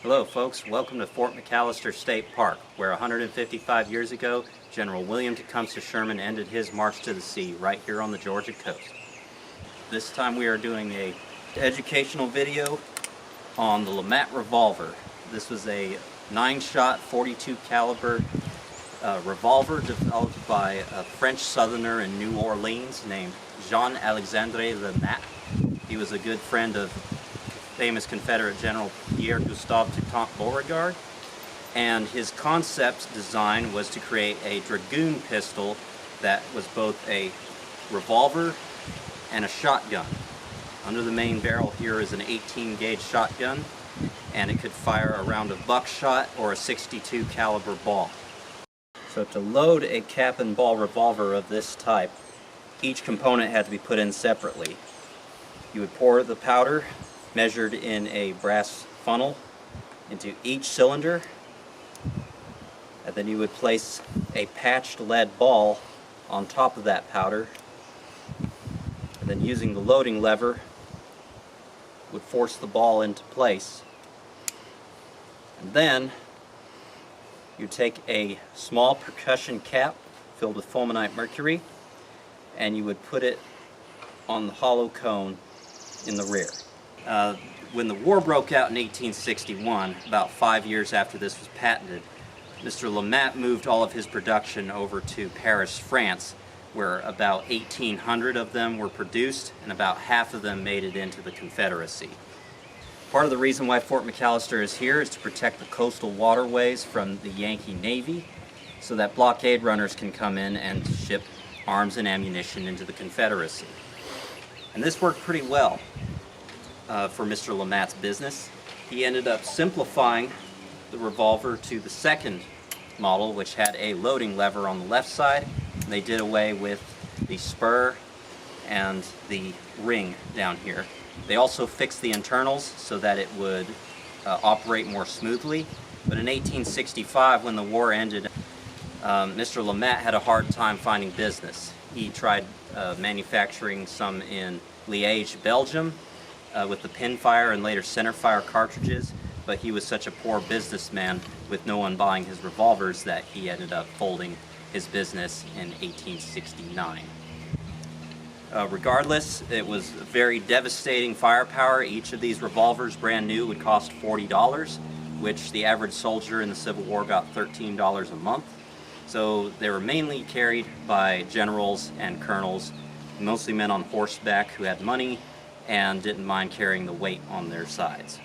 Hello folks, welcome to Fort McAllister State Park, where 155 years ago, General William Tecumseh Sherman ended his march to the sea right here on the Georgia coast. This time we are doing a educational video on the Lemat Revolver. This was a 9-shot 42 caliber revolver developed by a French southerner in New Orleans named Jean-Alexandre Lemat. He was a good friend of famous Confederate General P.G.T Beauregard, and his concept design was to create a dragoon pistol that was both a revolver and a shotgun. Under the main barrel here is an 18-gauge shotgun, and it could fire a round of buckshot or a 62 caliber ball. So to load a cap and ball revolver of this type, each component had to be put in separately. You would pour the powder, measured in a brass funnel, into each cylinder, and then you would place a patched lead ball on top of that powder, and then using the loading lever would force the ball into place. And then you take a small percussion cap filled with fulminate mercury, and you would put it on the hollow cone in the rear. When the war broke out in 1861, about 5 years after this was patented, Mr. Lemat moved all of his production over to Paris, France, where about 1,800 of them were produced, and about half of them made it into the Confederacy. Part of the reason why Fort McAllister is here is to protect the coastal waterways from the Yankee Navy, so that blockade runners can come in and ship arms and ammunition into the Confederacy. And this worked pretty well for Mr. Lemat's business. He ended up simplifying the revolver to the second model, which had a loading lever on the left side. They did away with the spur and the ring down here. They also fixed the internals so that it would operate more smoothly. But in 1865, when the war ended, Mr. Lemat had a hard time finding business. He tried manufacturing some in Liège, Belgium, with the pinfire and later centerfire cartridges, but he was such a poor businessman with no one buying his revolvers that he ended up folding his business in 1869. Regardless, it was very devastating firepower. Each of these revolvers, brand new, would cost $40, which the average soldier in the Civil War got $13 a month. So they were mainly carried by generals and colonels, mostly men on horseback who had money and didn't mind carrying the weight on their sides.